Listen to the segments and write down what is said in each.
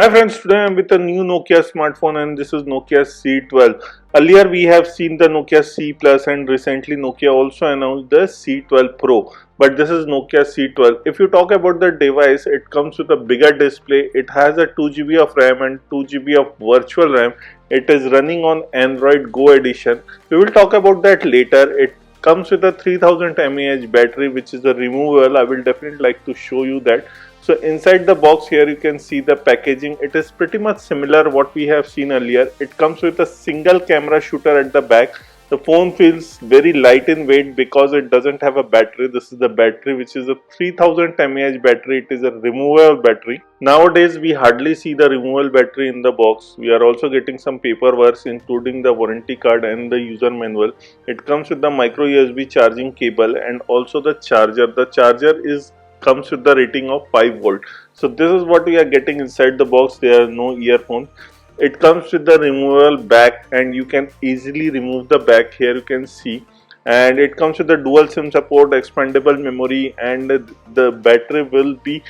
Hi friends, today I am with a new Nokia smartphone and this is Nokia C12. Earlier we have seen the Nokia C Plus and recently Nokia also announced the C12 Pro. But this is Nokia C12. If you talk about the device, it comes with a bigger display. It has a 2 GB of RAM and 2 GB of virtual RAM. It is running on Android Go edition. We will talk about that later. It comes with a 3000 mAh battery which is a removable. I will definitely like to show you that. So inside the box here you can see the packaging. It is pretty much similar what we have seen earlier. It comes with a single camera shooter at the back. The phone feels very light in weight because it doesn't have a battery. This is the battery which is a 3000 mAh battery. It is a removable battery. Nowadays we hardly see the removable battery in the box. We are also getting some paperwork including the warranty card and the user manual. It comes with the micro USB charging cable and also the charger. The charger comes with the rating of 5 volt. So this is what we are getting inside the box. There are no earphones. It comes with the removable back and you can easily remove the back. Here you can see, and it comes with the dual SIM support, expandable memory, and the battery will be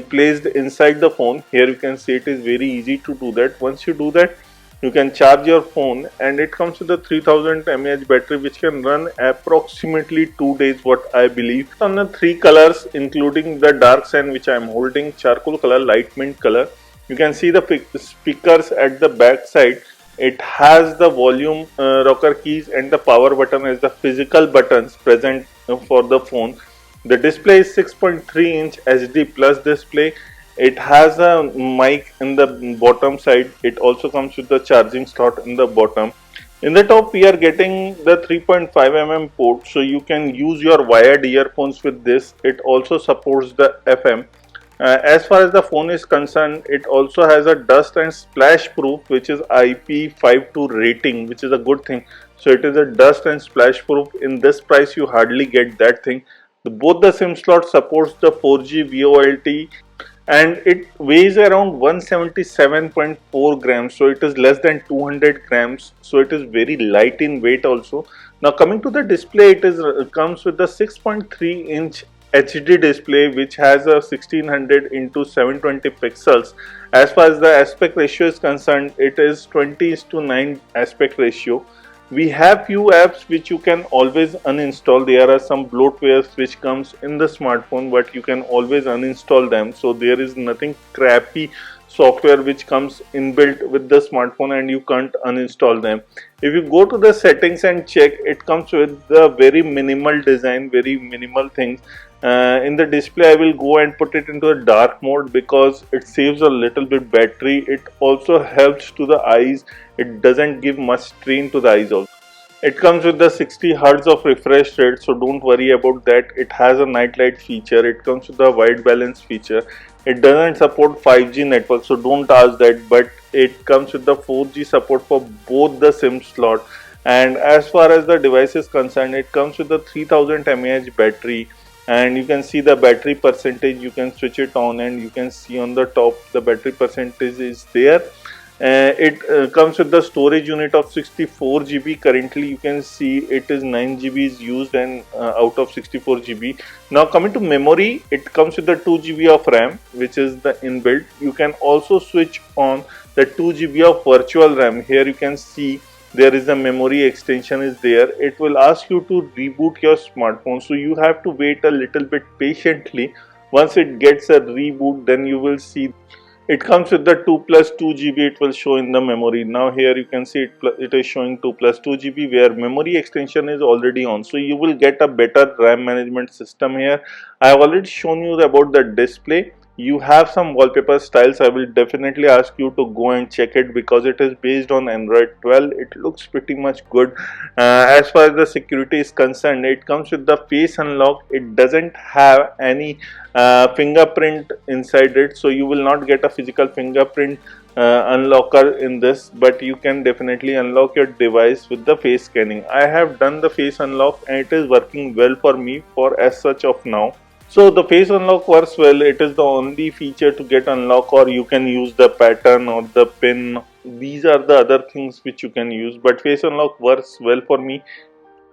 placed inside the phone. Here you can see it is very easy to do that. Once you do that, you can charge your phone, and it comes with a 3000 mAh battery which can run approximately 2 days, what I believe. On the 3 colors including the dark sand which I am holding, charcoal color, light mint color. You can see the speakers at the back side. It has the volume rocker keys and the power button as the physical buttons present for the phone. The display is 6.3 inch HD plus display. It has a mic in the bottom side. It also comes with the charging slot in the bottom. In the top we are getting the 3.5 mm port, so you can use your wired earphones with this. It also supports the FM. As far as the phone is concerned, it also has a dust and splash proof which is IP52 rating, which is a good thing. So it is a dust and splash proof. In this price you hardly get that thing. Both the SIM slots supports the 4G VoLTE, and it weighs around 177.4 grams, so it is less than 200 grams, so it is very light in weight also. Now coming to the display, it comes with the 6.3 inch HD display which has a 1600 into 720 pixels. As far as the aspect ratio is concerned, it is 20:9 aspect ratio. We have few apps which you can always uninstall. There are some bloatwares which comes in the smartphone, but you can always uninstall them. So there is nothing crappy software which comes inbuilt with the smartphone and you can't uninstall them. If you go to the settings and check, it comes with the very minimal design, very minimal things. In the display I will go and put it into a dark mode because it saves a little bit battery. It also helps to the eyes. It doesn't give much strain to the eyes also. It comes with the 60 Hz of refresh rate, so don't worry about that. It has a night light feature. It comes with the white balance feature. It doesn't support 5G network, so don't ask that, but it comes with the 4G support for both the SIM slot. And as far as the device is concerned, it comes with the 3000 mAh battery, and you can see the battery percentage. You can switch it on and you can see on the top the battery percentage is there. It comes with the storage unit of 64 GB. Currently you can see it is 9 GB is used and out of 64 GB. Now coming to memory, it comes with the 2 GB of RAM which is the inbuilt. You can also switch on the 2 GB of virtual RAM. Here you can see there is a memory extension is there. It will ask you to reboot your smartphone, so you have to wait a little bit patiently. Once it gets a reboot, then you will see it comes with the 2 plus 2 GB. It will show in the memory. Now here you can see it is showing 2 plus 2 GB where memory extension is already on, so you will get a better RAM management system here. I have already shown you about the display. You have some wallpaper styles. I will definitely ask you to go and check it because it is based on Android 12. It looks pretty much good. As far as the security is concerned, it comes with the face unlock. It doesn't have any fingerprint inside it, so you will not get a physical fingerprint unlocker in this, but you can definitely unlock your device with the face scanning. I have done the face unlock and it is working well for me for as such of now. So the face unlock works well. It is the only feature to get unlock, or you can use the pattern or the pin. These are the other things which you can use, but face unlock works well for me.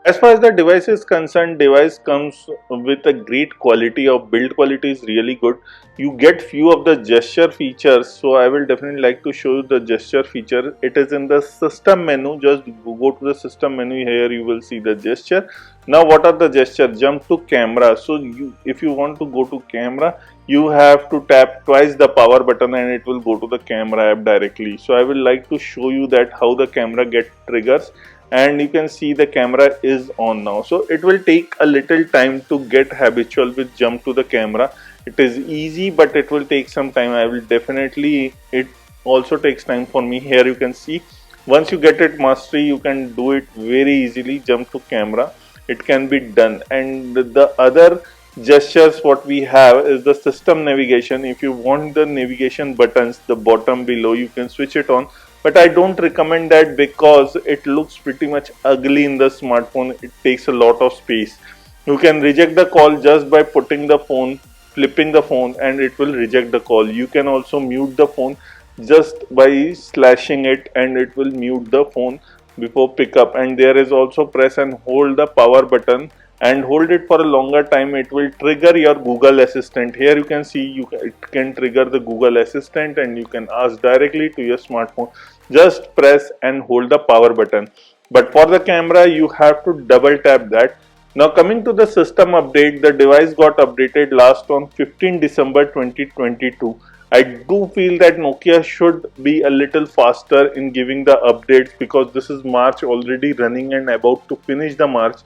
As far as the device is concerned, device comes with a great quality of build quality is really good. You get few of the gesture features, so I will definitely like to show you the gesture feature. It is in the system menu. Just go to the system menu. Here you will see the gesture. Now what are the gesture? Jump to camera. So if you want to go to camera, you have to tap twice the power button and it will go to the camera app directly. So I will like to show you that how the camera get triggers, and you can see the camera is on now. So it will take a little time to get habitual with jump to the camera. It is easy, but it will take some time. I will definitely, it also takes time for me. Here you can see, once you get it mastery, you can do it very easily. Jump to camera, it can be done. And the other gestures what we have is the system navigation. If you want the navigation buttons, the bottom below, you can switch it on, but I don't recommend that because it looks pretty much ugly in the smartphone. It takes a lot of space. You can reject the call just by putting the phone, flipping the phone, and it will reject the call. You can also mute the phone just by slashing it, and it will mute the phone before pickup. And there is also press and hold the power button and hold it for a longer time. It will trigger your Google Assistant. Here you can see it can trigger the Google Assistant, and you can ask directly to your smartphone. Just press and hold the power button. But for the camera, you have to double tap that. Now coming to the system update, the device got updated last on 15 December 2022. I do feel that Nokia should be a little faster in giving the updates, because this is March already running and about to finish the March.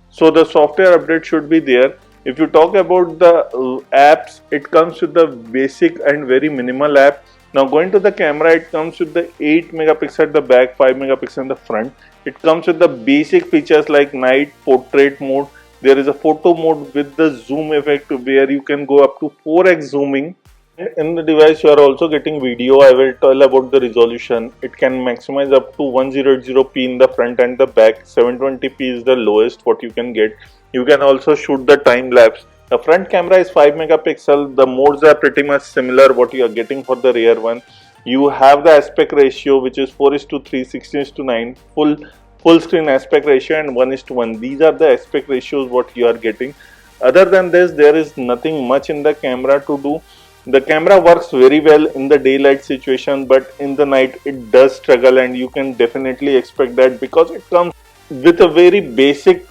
So the software update should be there. If you talk about the apps, it comes with the basic and very minimal app. Now going to the camera, it comes with the 8 megapixel at the back, 5 megapixel in the front. It comes with the basic features like night, portrait mode. There is a photo mode with the zoom effect where you can go up to 4x zooming. In the device, you are also getting video. I will tell about the resolution. It can maximize up to 1080p in the front and the back. 720p is the lowest what you can get. You can also shoot the time lapse. The front camera is 5 megapixel. The modes are pretty much similar what you are getting for the rear one. You have the aspect ratio, which is 4:3, 16:9, full screen aspect ratio, and 1:1. These are the aspect ratios what you are getting. Other than this, there is nothing much in the camera to do. The camera works very well in the daylight situation, but in the night it does struggle, and you can definitely expect that because it comes with a very basic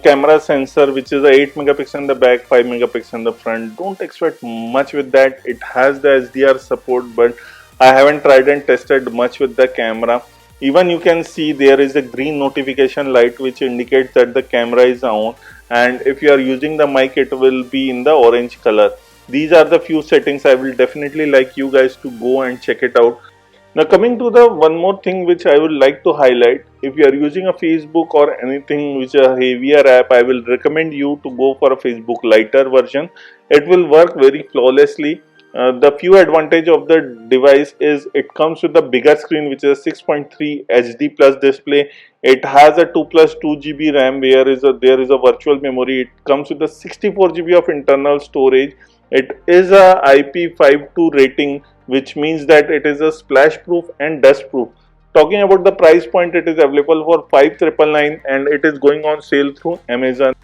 camera sensor, which is a 8 megapixel in the back, 5 megapixel in the front. Don't expect much with that. It has the SDR support, but I haven't tried and tested much with the camera. Even you can see there is a green notification light which indicates that the camera is on, and if you are using the mic, it will be in the orange color. These are the few settings. I will definitely like you guys to go and check it out. Now coming to the one more thing which I would like to highlight, if you are using a Facebook or anything which is a heavier app, I will recommend you to go for a Facebook lighter version. It will work very flawlessly. The few advantage of the device is it comes with a bigger screen, which is a 6.3 HD plus display. It has a 2 plus 2 GB RAM, where there is a virtual memory. It comes with a 64 GB of internal storage. It is a IP52 rating, which means that it is a splash proof and dust proof. Talking about the price point, it is available for 5,999 and it is going on sale through Amazon.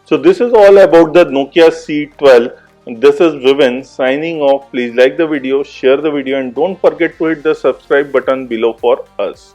So this is all about the Nokia C12. This is Vivin signing off. Please like the video, share the video, and don't forget to hit the subscribe button below for us.